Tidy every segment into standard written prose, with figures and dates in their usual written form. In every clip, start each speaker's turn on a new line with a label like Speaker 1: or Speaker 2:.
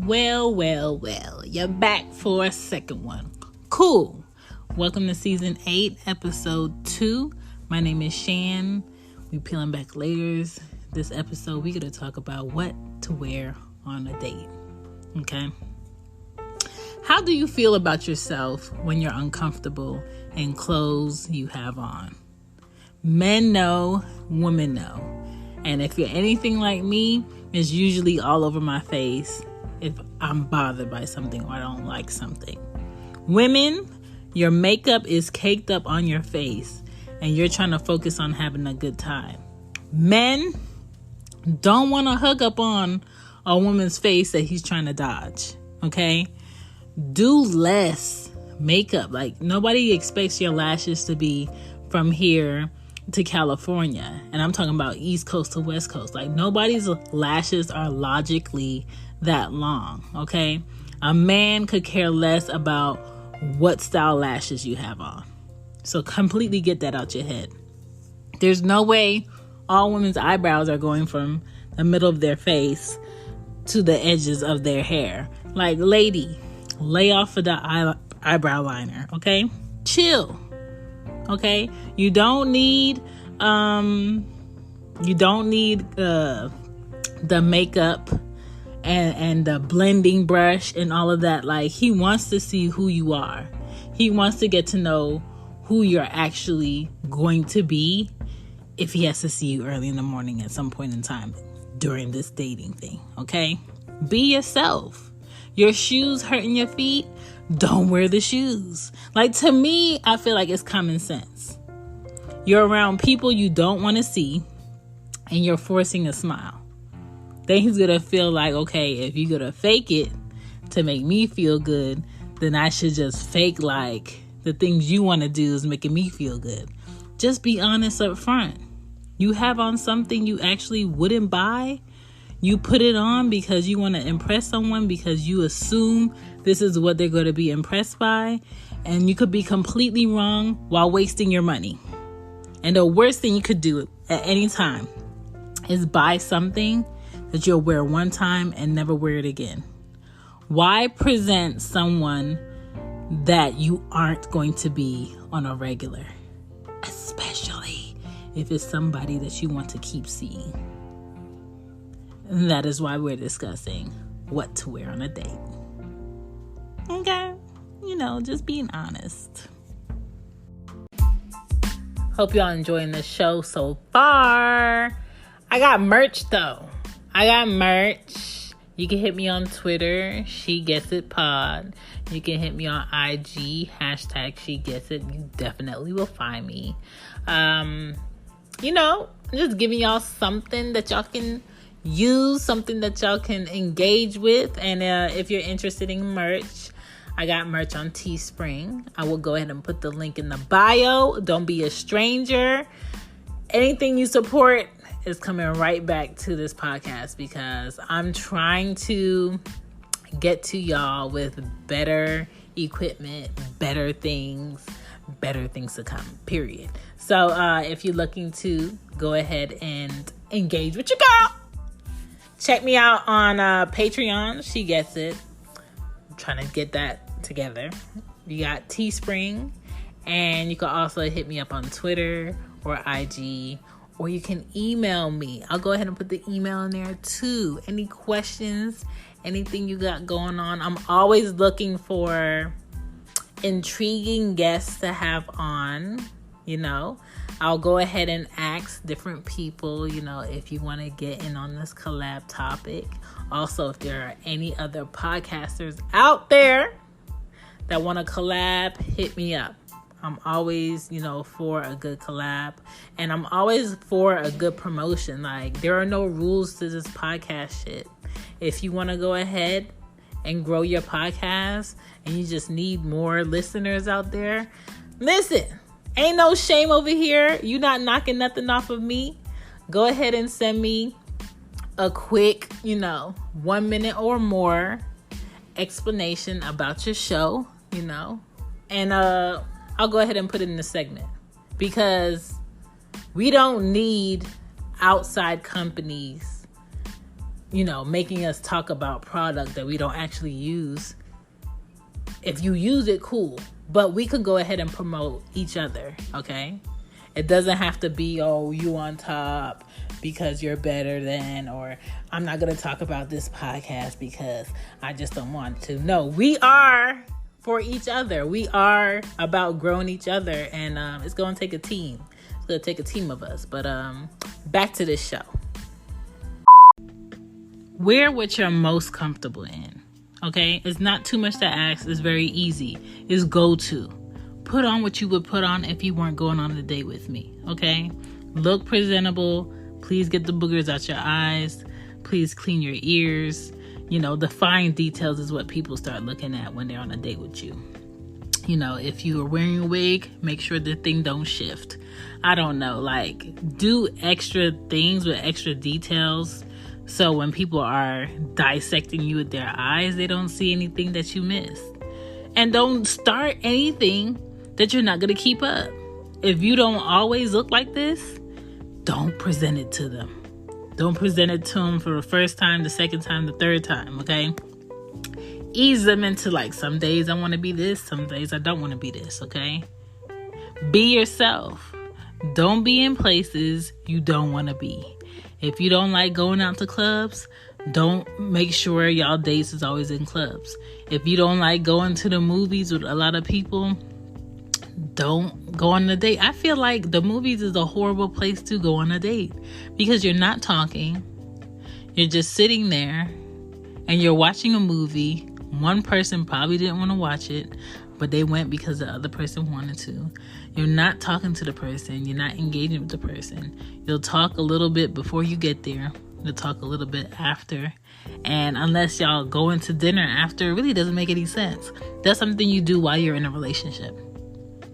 Speaker 1: Well, you're back for a second one. Cool. Welcome to season 8, episode 2. My name is Shan. We peeling back layers. This episode, we're going to talk about what to wear on a date. Okay? How do you feel about yourself when you're uncomfortable in clothes you have on? Men know, women know. And if you're anything like me, it's usually all over my face if I'm bothered by something or I don't like something. Women, your makeup is caked up on your face and you're trying to focus on having a good time. Men don't want to hook up on a woman's face that he's trying to dodge. Okay? Do less makeup. Like, nobody expects your lashes to be from here to California, and I'm talking about East Coast to West Coast. Like, nobody's lashes are logically that long. Okay, a man could care less about what style lashes you have on, so completely get that out your head. There's no way all women's eyebrows are going from the middle of their face to the edges of their hair. Like, lady, lay off of the eyebrow liner. Okay, chill. Okay, you don't need the makeup and the blending brush and all of that. Like, he wants to see who you are. He wants to get to know who you're actually going to be if he has to see you early in the morning at some point in time during this dating thing. Okay, be yourself. Your shoes hurting your feet? Don't wear the shoes. Like, to me, I feel like it's common sense. You're around people you don't want to see and you're forcing a smile. Then he's going to feel like, okay, if you're going to fake it to make me feel good, then I should just fake like the things you want to do is making me feel good. Just be honest up front. You have on something you actually wouldn't buy. You put it on because you want to impress someone, because you assume this is what they're going to be impressed by. And you could be completely wrong while wasting your money. And the worst thing you could do at any time is buy something that you'll wear one time and never wear it again. Why present someone that you aren't going to be on a regular? Especially if it's somebody that you want to keep seeing. And that is why we're discussing what to wear on a date. Okay? Just being honest. Hope y'all enjoying the show so far. I got merch though. You can hit me on Twitter, She Gets It Pod. You can hit me on IG, hashtag She Gets It. You definitely will find me. Just giving y'all something that y'all can use, something that y'all can engage with. And if you're interested in merch, I got merch on Teespring. I will go ahead and put the link in the bio. Don't be a stranger. Anything you support is coming right back to this podcast, because I'm trying to get to y'all with better equipment, better things to come, period. So if you're looking to go ahead and engage with your girl, check me out on Patreon, She Gets It. I'm trying to get that together. You got Teespring, and you can also hit me up on Twitter or IG, or you can email me. I'll go ahead and put the email in there too. Any questions, anything you got going on. I'm always looking for intriguing guests to have on. I'll go ahead and ask different people, if you want to get in on this collab topic. Also, if there are any other podcasters out there that want to collab, hit me up. I'm always, for a good collab. And I'm always for a good promotion. Like, there are no rules to this podcast shit. If you want to go ahead and grow your podcast and you just need more listeners out there, listen. Ain't no shame over here. You not knocking nothing off of me. Go ahead and send me a quick, 1 minute or more explanation about your show, and I'll go ahead and put it in the segment, because we don't need outside companies making us talk about product that we don't actually use. If you use it, cool. But we could go ahead and promote each other, okay? It doesn't have to be, oh, you on top because you're better than, or I'm not going to talk about this podcast because I just don't want to. No, we are for each other. We are about growing each other, and it's going to take a team. It's going to take a team of us. But back to this show. Wear what you're most comfortable in, okay? It's not too much to ask. It's very easy. It's go-to. Put on what you would put on if you weren't going on a date with me, okay? Look presentable. Please get the boogers out your eyes. Please clean your ears. The fine details is what people start looking at when they're on a date with you. If you are wearing a wig, make sure the thing don't shift. I don't know, do extra things with extra details. So when people are dissecting you with their eyes, they don't see anything that you missed. And don't start anything that you're not going to keep up. If you don't always look like this, don't present it to them. Don't present it to them for the first time, the second time, the third time, okay? Ease them into some days I want to be this, some days I don't want to be this, okay? Be yourself. Don't be in places you don't want to be. If you don't like going out to clubs, don't make sure y'all dates is always in clubs. If you don't like going to the movies with a lot of people, don't go on a date. I feel like the movies is a horrible place to go on a date because you're not talking. You're just sitting there and you're watching a movie. One person probably didn't want to watch it, but they went because the other person wanted to. You're not talking to the person. You're not engaging with the person. You'll talk a little bit before you get there. You'll talk a little bit after. And unless y'all go into dinner after, it really doesn't make any sense. That's something you do while you're in a relationship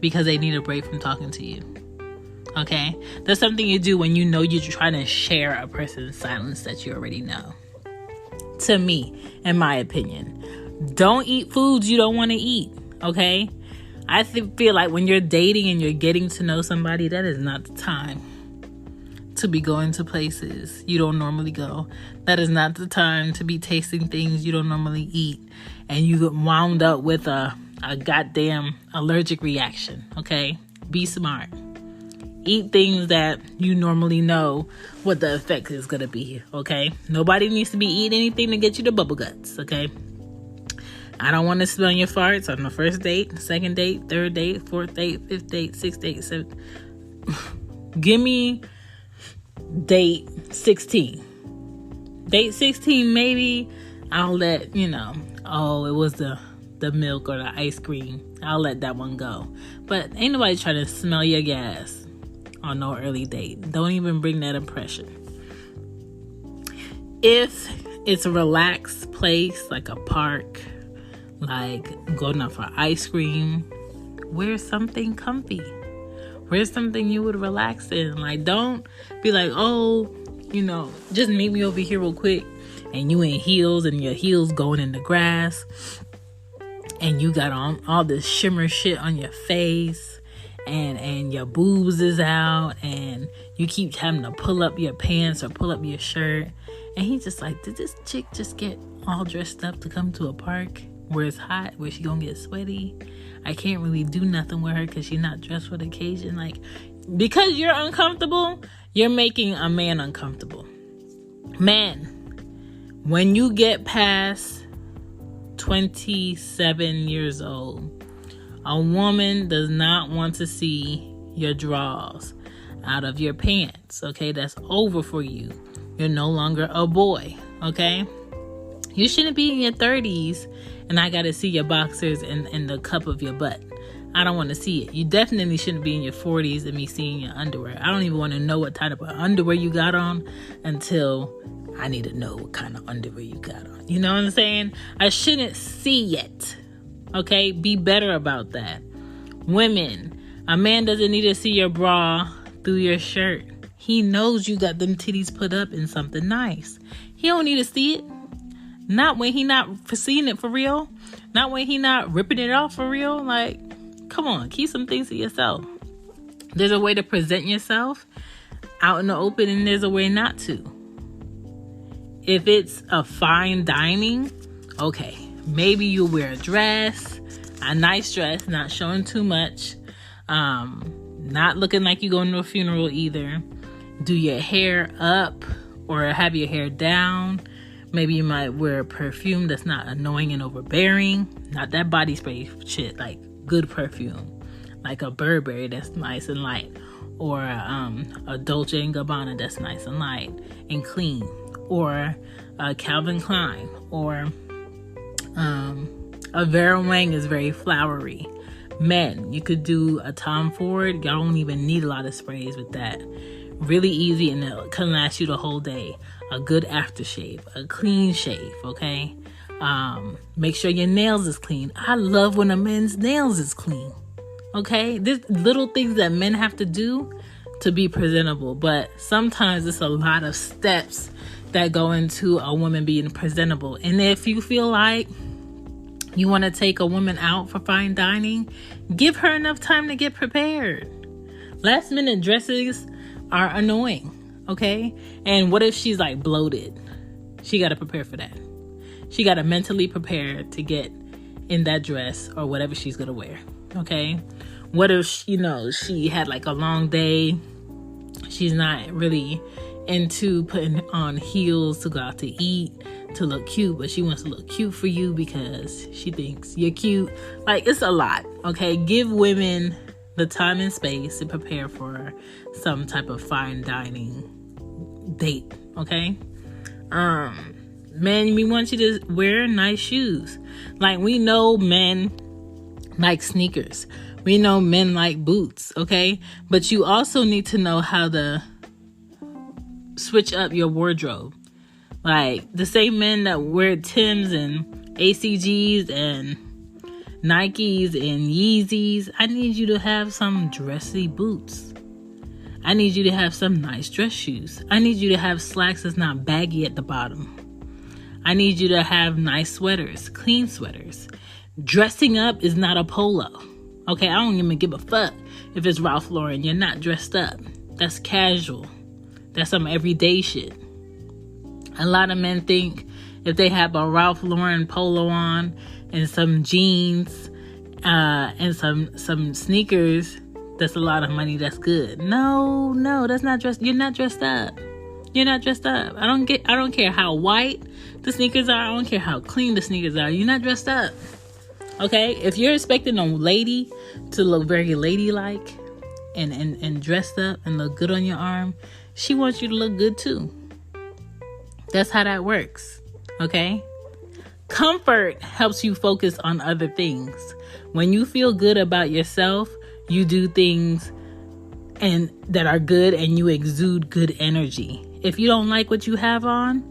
Speaker 1: because they need a break from talking to you. Okay? That's something you do when you're trying to share a person's silence that you already know. To me, in my opinion, don't eat foods you don't want to eat. Okay? I feel like when you're dating and you're getting to know somebody, that is not the time to be going to places you don't normally go. That is not the time to be tasting things you don't normally eat. And you get wound up with a goddamn allergic reaction. Okay? Be smart. Eat things that you normally know what the effect is going to be. Okay? Nobody needs to be eating anything to get you the bubble guts. Okay? I don't want to smell your farts on the first date, second date, third date, fourth date, fifth date, sixth date, seventh. Give me date 16. Date 16, maybe I'll let, it was the milk or the ice cream. I'll let that one go. But ain't nobody trying to smell your gas on no early date. Don't even bring that impression. If it's a relaxed place, like a park, like going out for ice cream, wear something comfy. Wear something you would relax in. Don't be like, oh, just meet me over here real quick. And you in heels and your heels going in the grass. And you got on all this shimmer shit on your face. And your boobs is out. And you keep having to pull up your pants or pull up your shirt. And he's just like, did this chick just get all dressed up to come to a park where it's hot, where she gonna get sweaty? I can't really do nothing with her because she's not dressed for the occasion. Because you're uncomfortable, you're making a man uncomfortable. Man, when you get past 27 years old, a woman does not want to see your drawers out of your pants. Okay, that's over for you. You're no longer a boy. Okay, you shouldn't be in your 30s and I gotta see your boxers in the cup of your butt. I don't want to see it. You definitely shouldn't be in your 40s and me seeing your underwear. I don't even want to know what type of underwear you got on until I need to know what kind of underwear you got on. You know what I'm saying? I shouldn't see it. Okay? Be better about that. Women, a man doesn't need to see your bra through your shirt. He knows you got them titties put up in something nice. He don't need to see it. Not when he not seeing it for real. Not when he not ripping it off for real. Come on, keep some things to yourself. There's a way to present yourself out in the open and there's a way not to. If it's a fine dining, okay, maybe you wear a dress, a nice dress, not showing too much, not looking like you going to a funeral either. Do your hair up or have your hair down. Maybe you might wear a perfume that's not annoying and overbearing. Not that body spray shit, like good perfume. Like a Burberry that's nice and light. Or a Dolce & Gabbana that's nice and light and clean. Or a Calvin Klein. Or a Vera Wang is very flowery. Men, you could do a Tom Ford. Y'all don't even need a lot of sprays with that. Really easy, and it can last you the whole day. A good aftershave, a clean shave, okay? Make sure your nails is clean. I love when a man's nails is clean, okay? There's little things that men have to do to be presentable, but sometimes it's a lot of steps that go into a woman being presentable. And if you feel like you want to take a woman out for fine dining, give her enough time to get prepared. Last minute dresses are annoying. Okay? And what if she's like bloated? She got to prepare for that. She got to mentally prepare to get in that dress or whatever she's going to wear. Okay? What if, she had like a long day. She's not really into putting on heels to go out to eat, to look cute, but she wants to look cute for you because she thinks you're cute. Like, it's a lot. Okay? Give women the time and space to prepare for some type of fine dining date, okay? Men, we want you to wear nice shoes. Like, we know men like sneakers. We know men like boots, okay? But you also need to know how to switch up your wardrobe. Like, the same men that wear Timbs and ACGs and Nikes and Yeezys, I need you to have some dressy boots. I need you to have some nice dress shoes. I need you to have slacks that's not baggy at the bottom. I need you to have nice sweaters, clean sweaters. Dressing up is not a polo. Okay, I don't even give a fuck if it's Ralph Lauren. You're not dressed up. That's casual. That's some everyday shit. A lot of men think if they have a Ralph Lauren polo on and some jeans and some sneakers, that's a lot of money. That's good. No, that's not dressed. You're not dressed up. You're not dressed up. I don't care how white the sneakers are. I don't care how clean the sneakers are. You're not dressed up. Okay? If you're expecting a lady to look very ladylike and dressed up and look good on your arm, she wants you to look good too. That's how that works. Okay? Comfort helps you focus on other things. When you feel good about yourself, you do things and that are good and you exude good energy. If you don't like what you have on,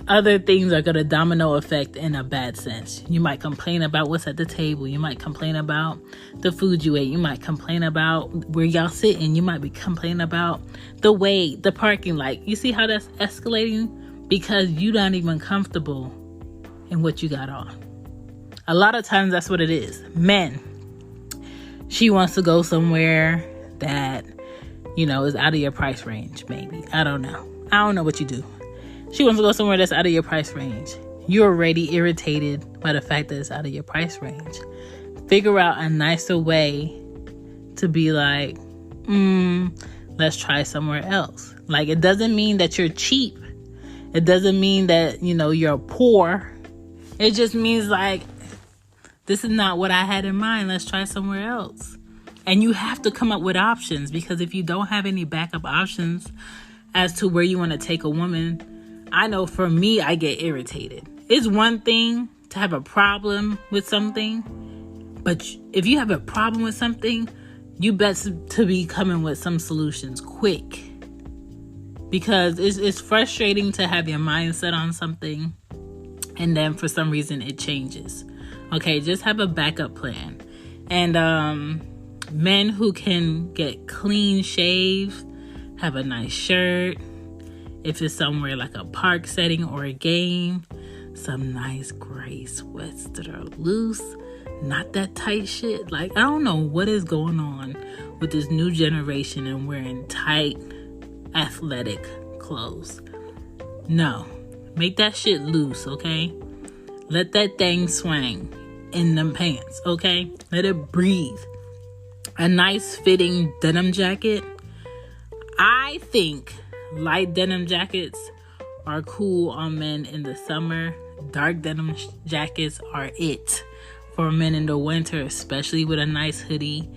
Speaker 1: other things are going to domino effect in a bad sense. You might complain about what's at the table. You might complain about the food you ate. You might complain about where y'all sitting. You might be complaining about the weight, the parking lot. You see how that's escalating? Because you're not even comfortable in what you got on. A lot of times that's what it is. Men, she wants to go somewhere that, is out of your price range, maybe. I don't know what you do. She wants to go somewhere that's out of your price range. You're already irritated by the fact that it's out of your price range. Figure out a nicer way to be like, let's try somewhere else. Like, it doesn't mean that you're cheap. It doesn't mean that, you're poor. It just means like, this is not what I had in mind. Let's try somewhere else. And you have to come up with options, because if you don't have any backup options as to where you want to take a woman, I know for me, I get irritated. It's one thing to have a problem with something, but if you have a problem with something, you best to be coming with some solutions quick. Because it's frustrating to have your mind set on something and then for some reason it changes. Okay, just have a backup plan. And men who can get clean shave, have a nice shirt. If it's somewhere like a park setting or a game, some nice gray sweats that are loose, not that tight shit. Like, I don't know what is going on with this new generation and wearing tight, athletic clothes. No, Make that shit loose, okay? Let that thing swing in them pants, okay? Let it breathe. A nice fitting denim jacket. I think light denim jackets are cool on men in the summer. Dark denim jackets are it for men in the winter, especially with a nice hoodie.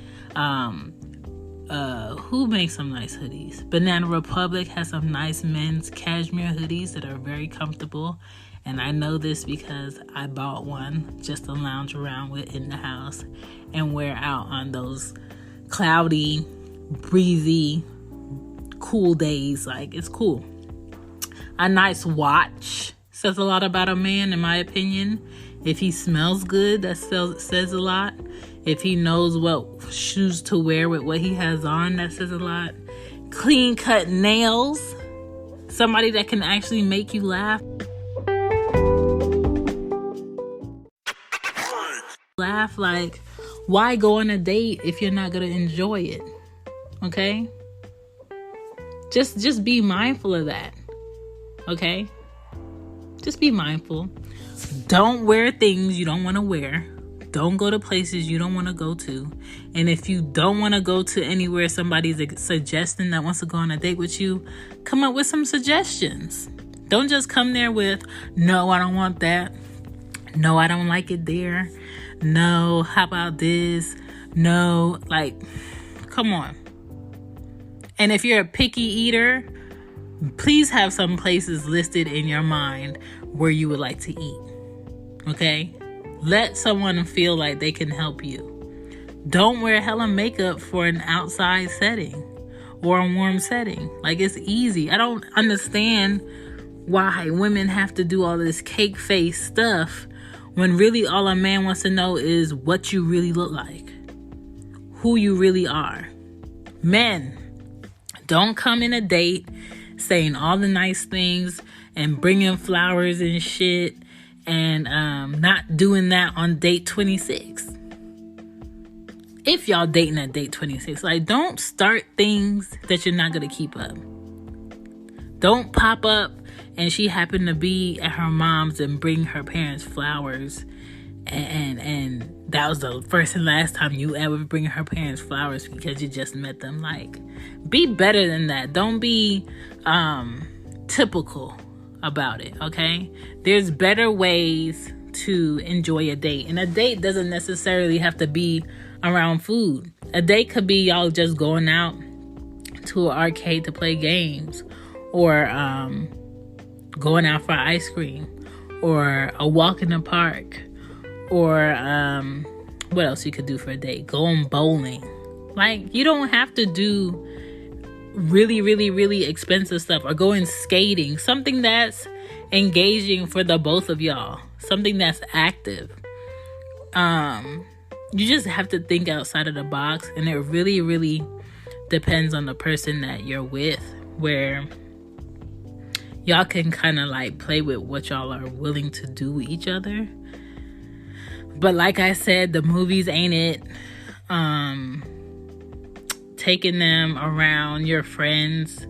Speaker 1: Who makes some nice hoodies? Banana Republic has some nice men's cashmere hoodies that are very comfortable. And I know this because I bought one just to lounge around with in the house and wear out on those cloudy, breezy, cool days. Like, it's cool. A nice watch says a lot about a man, in my opinion. If he smells good, that says a lot. If he knows what shoes to wear with what he has on, that says a lot. Clean cut nails. Somebody that can actually make you laugh. Laugh, like, why go on a date if you're not going to enjoy it? Okay? Just be mindful of that. Okay? Just be mindful. Don't wear things you don't want to wear. Don't go to places you don't want to go to. And if you don't want to go to anywhere somebody's suggesting that wants to go on a date with you, come up with some suggestions. Don't just come there with, no, I don't want that. No, I don't like it there. No, how about this? No, like, come on. And if you're a picky eater, please have some places listed in your mind where you would like to eat. Okay? Let someone feel like they can help you. Don't wear hella makeup for an outside setting or a warm setting. Like, it's easy. I don't understand why women have to do all this cake face stuff when really all a man wants to know is what you really look like, who you really are. Men, don't come in a date saying all the nice things and bringing flowers and shit and not doing that on date 26. If y'all dating at date 26, like, don't start things that you're not going to keep up. Don't pop up and she happened to be at her mom's and bring her parents flowers and that was the first and last time you ever bring her parents flowers because you just met them. Like, be better than that. Don't be typical about it, okay? There's better ways to enjoy a date. And a date doesn't necessarily have to be around food. A date could be y'all just going out to an arcade to play games, or going out for ice cream, or a walk in the park, or what else you could do for a date? Going bowling. Like, you don't have to do really, really, really expensive stuff, or going skating. Something that's engaging for the both of y'all. Something that's active. You just have to think outside of the box, and it really, really depends on the person that you're with, where y'all can kind of like play with what y'all are willing to do with each other. But like I said, the movies ain't it. Taking them around your friends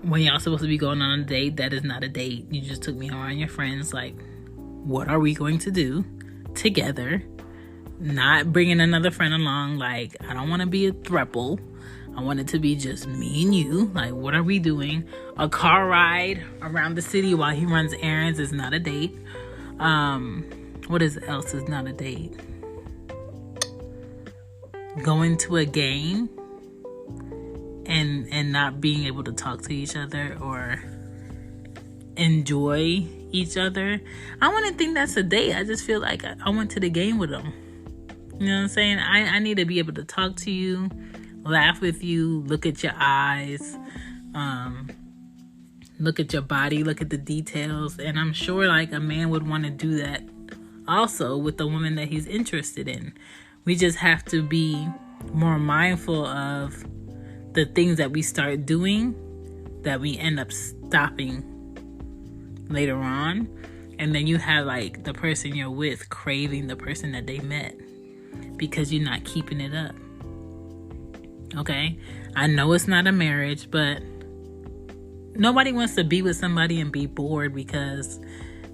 Speaker 1: when y'all supposed to be going on a date, that is not a date. You just took me around your friends. Like, what are we going to do together? Not bringing another friend along. Like, I don't want to be a throuple. I want it to be just me and you. Like, what are we doing? A car ride around the city while he runs errands is not a date. What else is not a date? Going to a game and not being able to talk to each other or enjoy each other. I wouldn't think that's a date. I just feel like I went to the game with them. You know what I'm saying? I need to be able to talk to you, laugh with you, look at your eyes, look at your body, look at the details. And I'm sure like a man would want to do that also with the woman that he's interested in. We just have to be more mindful of the things that we start doing that we end up stopping later on. And then you have like the person you're with craving the person that they met because you're not keeping it up. Okay? I know it's not a marriage, but Nobody wants to be with somebody and be bored because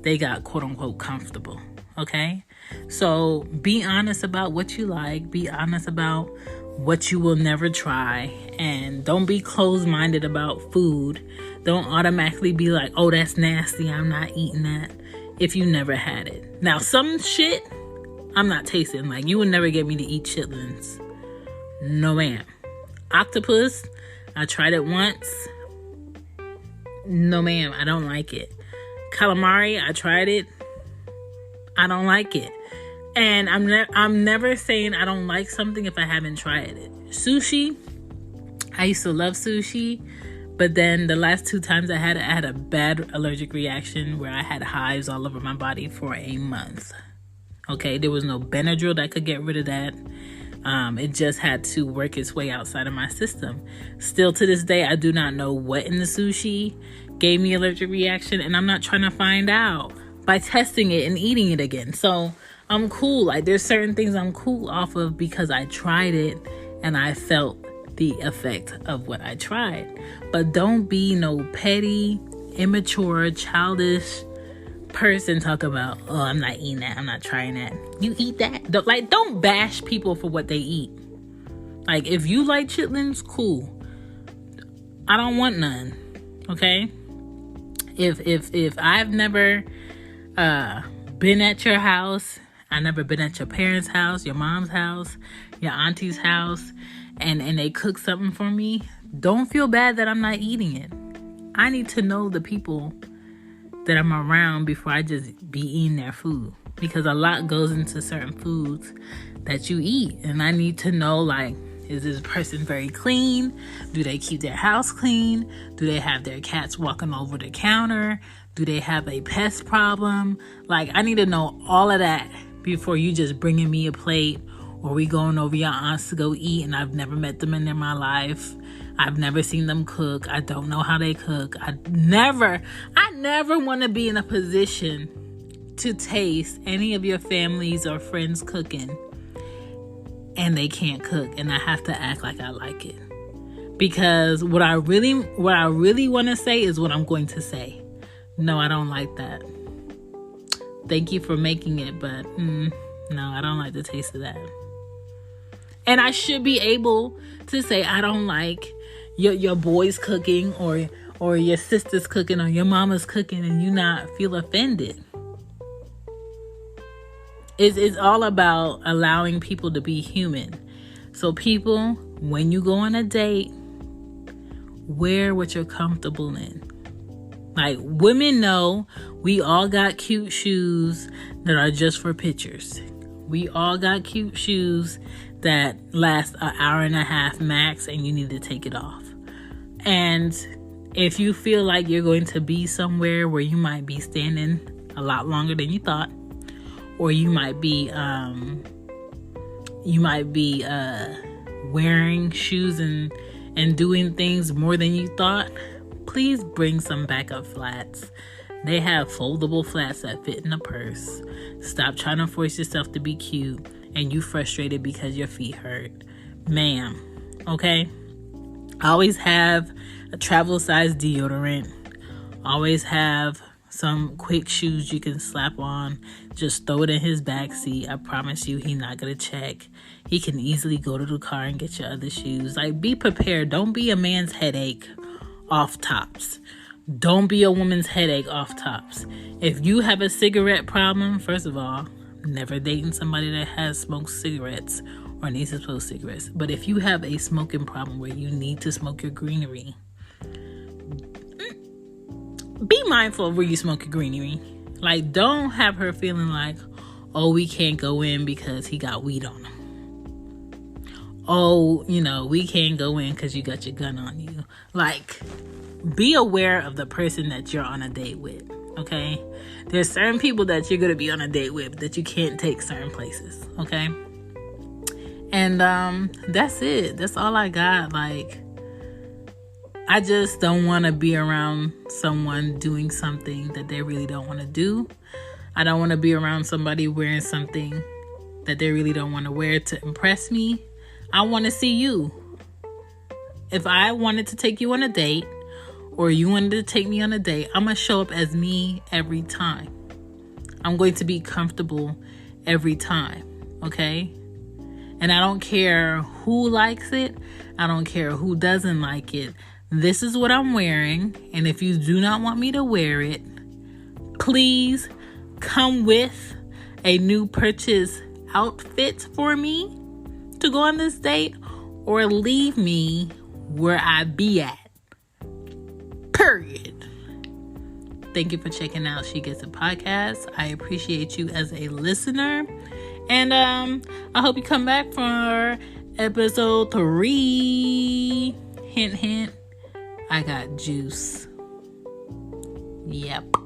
Speaker 1: they got quote unquote comfortable. Okay? So be honest about what you like. Be honest about what you will never try. And don't be closed-minded about food. Don't automatically be like, oh, that's nasty, I'm not eating that, if you never had it. Now, some shit I'm not tasting. Like, you would never get me to eat chitlins. No, ma'am. Octopus, I tried it once. No, ma'am, I don't like it. Calamari, I tried it. I don't like it. And I'm never saying I don't like something if I haven't tried it. Sushi, I used to love sushi, but then the last 2 times I had a bad allergic reaction where I had hives all over my body for a month. Okay, there was no Benadryl that could get rid of that. It just had to work its way outside of my system. Still to this day, I do not know what in the sushi gave me allergic reaction, and I'm not trying to find out by testing it and eating it again. So I'm cool. Like, there's certain things I'm cool off of because I tried it and I felt the effect of what I tried. But don't be no petty, immature, childish person talk about, oh, I'm not eating that, I'm not trying that. You eat that? Don't bash people for what they eat. Like, if you like chitlins, cool. I don't want none. Okay? If I've never been at your house, I've never been at your parents' house, your mom's house, your auntie's house, and they cook something for me, don't feel bad that I'm not eating it. I need to know the people that I'm around before I just be eating their food, because a lot goes into certain foods that you eat, and I need to know, like, is this person very clean? Do they keep their house clean? Do they have their cats walking over the counter? Do they have a pest problem? Like, I need to know all of that before you just bringing me a plate, or we going over your aunt's to go eat, and I've never met them in my life. I've never seen them cook. I don't know how they cook. I never want to be in a position to taste any of your families or friends cooking and they can't cook, and I have to act like I like it. Because what I really want to say is what I'm going to say. No, I don't like that. Thank you for making it, but no, I don't like the taste of that. And I should be able to say I don't like your boy's cooking or your sister's cooking or your mama's cooking, and you not feel offended. It's all about allowing people to be human. So people, when you go on a date, wear what you're comfortable in. Like, women know we all got cute shoes that are just for pictures. We all got cute shoes that last an hour and a half max, and you need to take it off. And if you feel like you're going to be somewhere where you might be standing a lot longer than you thought, or you might be wearing shoes and doing things more than you thought, please bring some backup flats. They have foldable flats that fit in a purse. Stop trying to force yourself to be cute and you frustrated because your feet hurt. Ma'am, okay? Always have a travel size deodorant. Always have some quick shoes you can slap on. Just throw it in his back seat. I promise you, he's not gonna check. He can easily go to the car and get your other shoes. Like, be prepared. Don't be a man's headache off tops. Don't be a woman's headache off tops. If you have a cigarette problem, first of all, never dating somebody that has smoked cigarettes or needs to smoke cigarettes. But if you have a smoking problem where you need to smoke your greenery, be mindful of where you smoke your greenery. Like, don't have her feeling like, oh, we can't go in because he got weed on him. Oh, we can't go in because you got your gun on you. Like, be aware of the person that you're on a date with, okay? There's certain people that you're going to be on a date with that you can't take certain places, okay? And that's it. That's all I got. Like, I just don't want to be around someone doing something that they really don't want to do. I don't want to be around somebody wearing something that they really don't want to wear to impress me. I want to see you. If I wanted to take you on a date, or you wanted to take me on a date, I'm going to show up as me every time. I'm going to be comfortable every time, okay? And I don't care who likes it. I don't care who doesn't like it. This is what I'm wearing. And if you do not want me to wear it, please come with a new purchase outfit for me to go on this date, or leave me where I be at. Period. Thank you for checking out She Gets It Podcast. I appreciate you as a listener. And I hope you come back for episode 3. Hint, hint. I got juice. Yep.